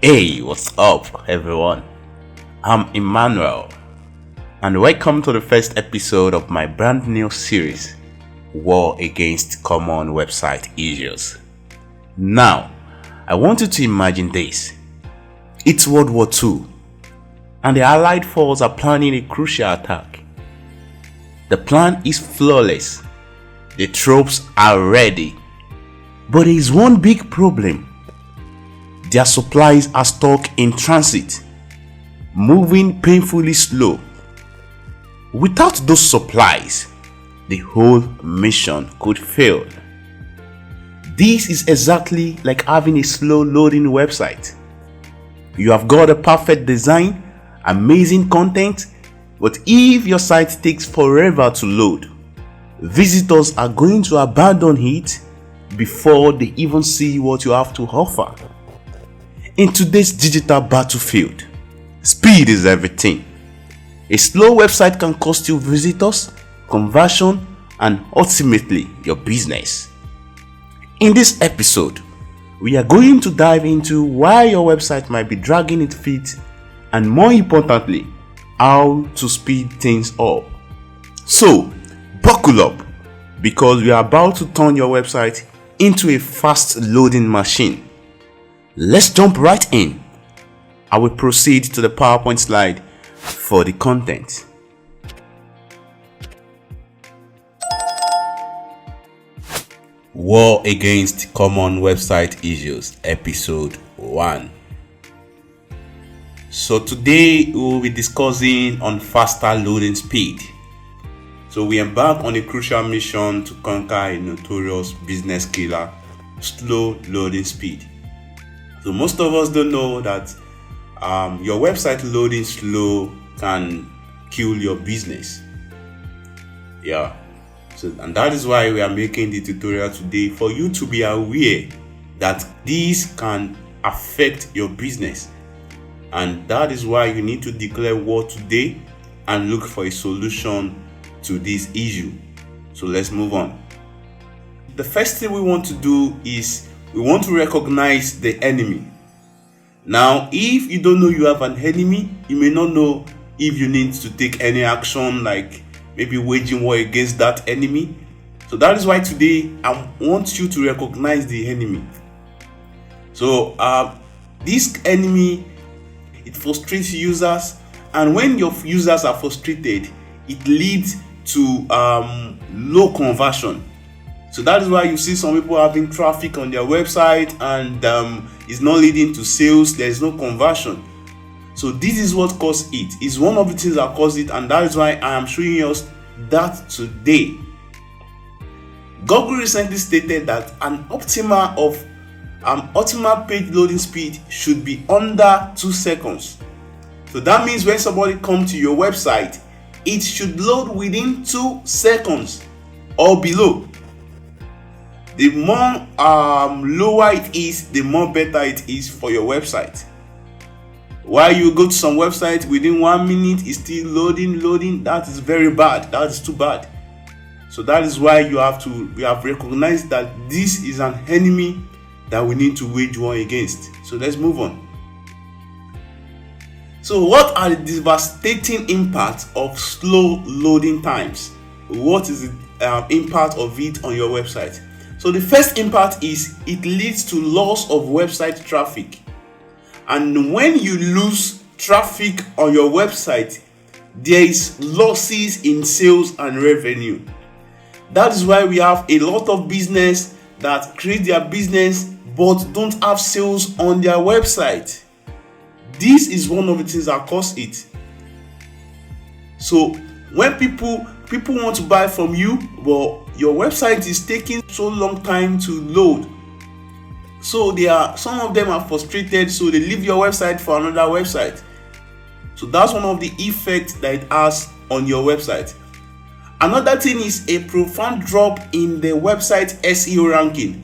Hey, what's up, everyone? I'm Emmanuel, and welcome to the first episode of my brand new series, War Against Common Website Issues. Now, I want you to imagine this. It's World War II, and the Allied forces are planning a crucial attack. The plan is flawless. The troops are ready. But there is one big problem. Their supplies are stuck in transit, moving painfully slow. Without those supplies, the whole mission could fail. This is exactly like having a slow loading website. You have got a perfect design, amazing content, but if your site takes forever to load, visitors are going to abandon it before they even see what you have to offer. In today's digital battlefield, speed is everything. A slow website can cost you visitors, conversion, and ultimately your business. In this episode, we are going to dive into why your website might be dragging its feet and, more importantly, how to speed things up. So, buckle up because we are about to turn your website into a fast loading machine. Let's jump right in. I will proceed to the PowerPoint slide for the content. War Against Common Website Issues, Episode 1. So today we will be discussing on faster loading speed. So we embark on a crucial mission to conquer a notorious business killer, slow loading speed. So most of us don't know that your website loading slow can kill your business. And that is why we are making the tutorial today, for you to be aware that this can affect your business. And that is why you need to declare war today and look for a solution to this issue. So let's move on. The first thing we want to do is we want to recognize the enemy. Now, if you don't know you have an enemy, you may not know if you need to take any action, like maybe waging war against that enemy. So that is why today I want you to recognize the enemy. So this enemy, it frustrates users, and when your users are frustrated, it leads to low conversion. So that is why you see some people having traffic on their website and it's not leading to sales. There is no conversion. So this is what caused it. It's one of the things that caused it, and that is why I am showing us that today. Google recently stated that an optimal page loading speed should be under 2 seconds. So that means when somebody comes to your website, it should load within 2 seconds or below. The more lower it is, the more better it is for your website. While you go to some website within 1 minute, it's still loading, that is very bad. That is too bad. So that is why we have recognized that this is an enemy that we need to wage war against. So let's move on. So what are the devastating impacts of slow loading times? What is the impact of it on your website? So the first impact is it leads to loss of website traffic. And when you lose traffic on your website, there is losses in sales and revenue. That is why we have a lot of business that create their business but don't have sales on their website. This is one of the things that cause it. So when people want to buy from you, but your website is taking so long time to load, so some of them are frustrated, so they leave your website for another website. So that's one of the effects that it has on your website. Another thing is a profound drop in the website SEO ranking.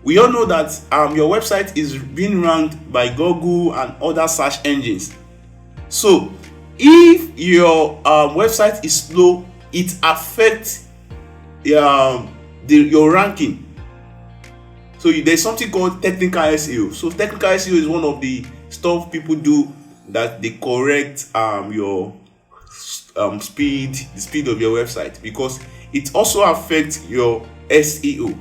We all know that your website is being ranked by Google and other search engines. So if your website is slow, it affects your ranking. So there's something called technical SEO. So technical SEO is one of the stuff people do that they correct your the speed of your website, because it also affects your SEO.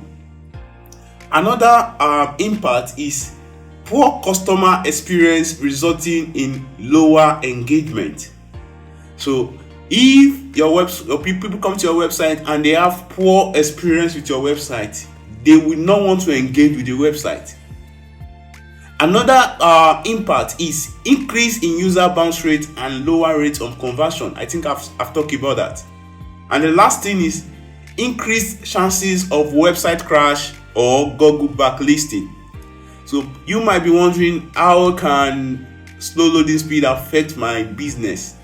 Another impact is poor customer experience resulting in lower engagement. So if your people come to your website and they have poor experience with your website, they will not want to engage with the website. Another impact is increase in user bounce rate and lower rate of conversion. I think I've talked about that. And the last thing is increased chances of website crash or Google backlisting. So you might be wondering, how can slow loading speed affect my business?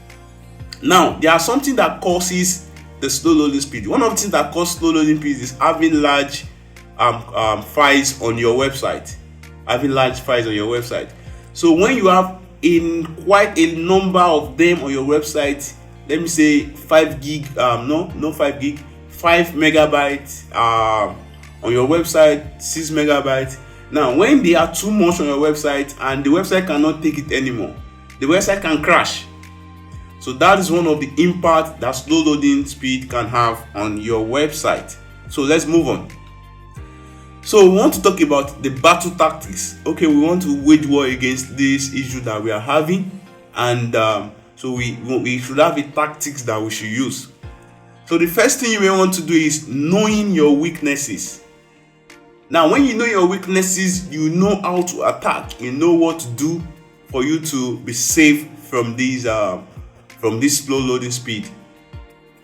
Now, there are something that causes the slow loading speed. One of the things that causes slow loading speed is having large files on your website. So when you have quite a number of them on your website, let me say 5 gig, 5 megabytes on your website, 6 megabytes. Now, when they are too much on your website and the website cannot take it anymore, the website can crash. So that is one of the impacts that slow loading speed can have on your website. So let's move on. So we want to talk about the battle tactics. Okay, we want to wage war against this issue that we are having, and so we should have a tactics that we should use. So the first thing you may want to do is knowing your weaknesses. Now, when you know your weaknesses, you know how to attack. You know what to do for you to be safe from this slow loading speed.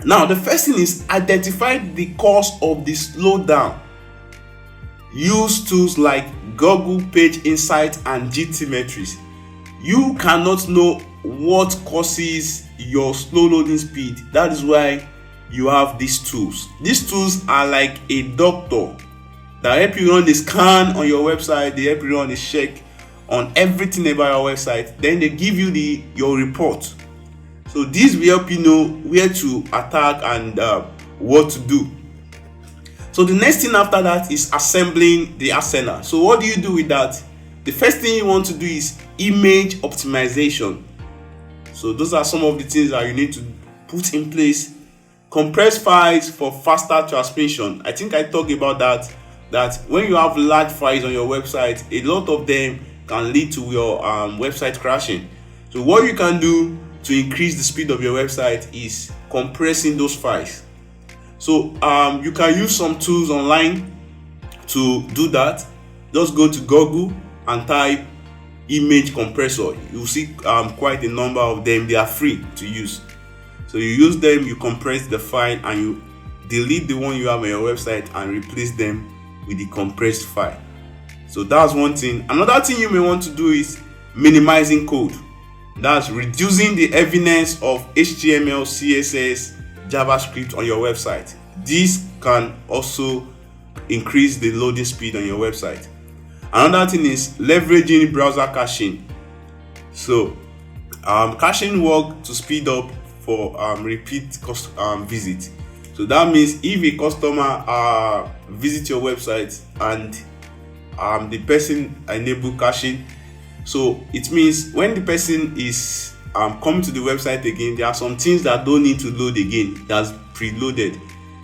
Now, the first thing is identify the cause of the slowdown. Use tools like Google Page Insights and GTmetrix. You cannot know what causes your slow loading speed. That is why you have these tools. These tools are like a doctor that help you run the scan on your website. They help you run the check on everything about your website. Then they give you your report. So this will help you know where to attack and what to do. So the next thing after that is assembling the arsenal. So what do you do with that? The first thing you want to do is image optimization. So those are some of the things that you need to put in place. Compress files for faster transmission. I think I talked about that when you have large files on your website, a lot of them can lead to your website crashing. So what you can do to increase the speed of your website is compressing those files. So you can use some tools online to do that. Just go to Google and type image compressor. You'll see quite a number of them. They are free to use. So you use them, you compress the file, and you delete the one you have on your website and replace them with the compressed file. So that's one thing. Another thing you may want to do is minimizing code. That's reducing the evidence of HTML, CSS, JavaScript on your website. This can also increase the loading speed on your website. Another thing is leveraging browser caching. So caching work to speed up for repeat visit. So that means if a customer visits your website and the person enable caching, so it means when the person is coming to the website again, there are some things that don't need to load again. That's preloaded.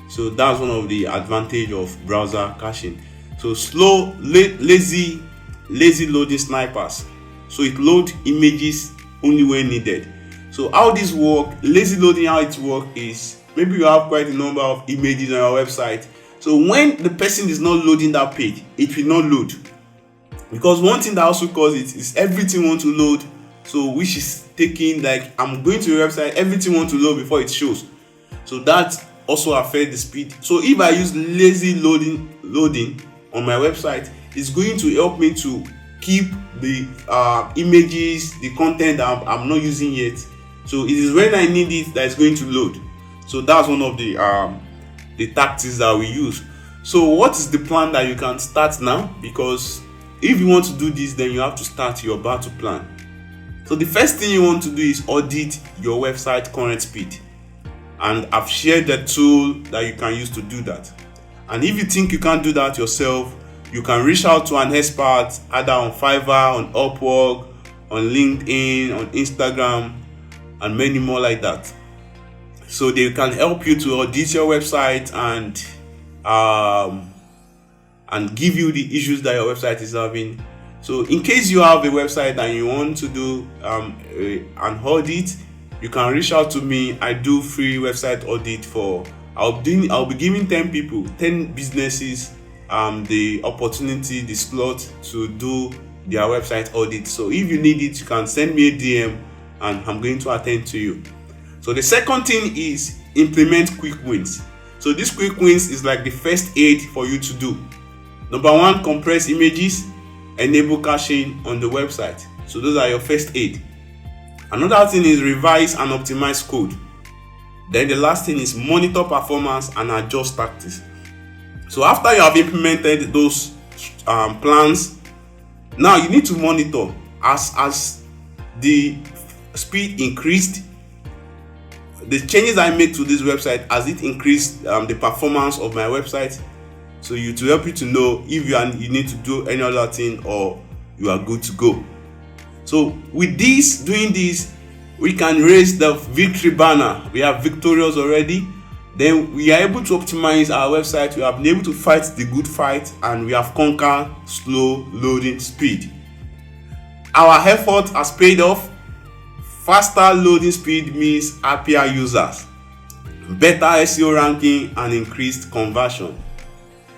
So that's one of the advantage of browser caching. So slow, lazy loading snipers. So it loads images only when needed. So how this work, lazy loading, how it works is maybe you have quite a number of images on your website. So when the person is not loading that page, it will not load. Because one thing that also causes it is everything want to load. So which is taking, like, I'm going to your website, everything want to load before it shows. So that also affects the speed. So if I use lazy loading on my website, it's going to help me to keep the images, the content that I'm not using yet. So it is when I need it that it's going to load. So that's one of the tactics that we use. So what is the plan that you can start now? Because if you want to do this, then you have to start your battle plan. So the first thing you want to do is audit your website current speed. And I've shared the tool that you can use to do that. And if you think you can't do that yourself, you can reach out to an expert either on Fiverr, on Upwork, on LinkedIn, on Instagram, and many more like that. So they can help you to audit your website and give you the issues that your website is having. So in case you have a website and you want to do an audit, you can reach out to me. I do free website audit I'll be giving 10 businesses the opportunity, the slot to do their website audit. So if you need it, you can send me a DM and I'm going to attend to you. So the second thing is implement quick wins. So this quick wins is like the first aid for you to do. Number one, compress images, enable caching on the website. So those are your first aid. Another thing is revise and optimize code. Then the last thing is monitor performance and adjust tactics. So after you have implemented those plans, now you need to monitor as the speed increased. The changes I made to this website, as it increased the performance of my website, so to help you to know if you need to do any other thing or you are good to go. So with doing this, we can raise the victory banner. We are victorious already. Then we are able to optimize our website. We have been able to fight the good fight, and we have conquered slow loading speed. Our effort has paid off. Faster loading speed means happier users, better SEO ranking, and increased conversion.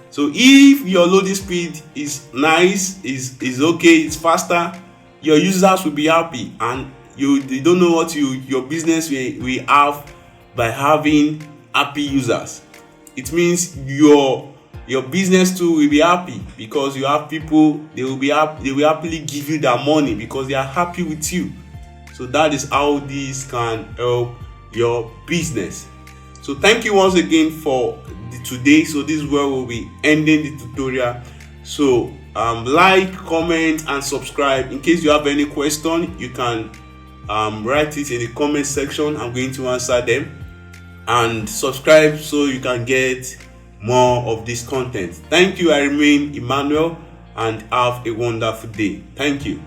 So if your loading speed is nice, is okay, it's faster, your users will be happy, and you don't know what your business will have by having happy users. It means your business too will be happy, because you have people, they will happily give you their money because they are happy with you. So that is how this can help your business. So thank you once again for today. So this is where we'll be ending the tutorial. So like, comment, and subscribe. In case you have any question, you can write it in the comment section. I'm going to answer them. And subscribe so you can get more of this content. Thank you. I remain Emmanuel, and have a wonderful day. Thank you.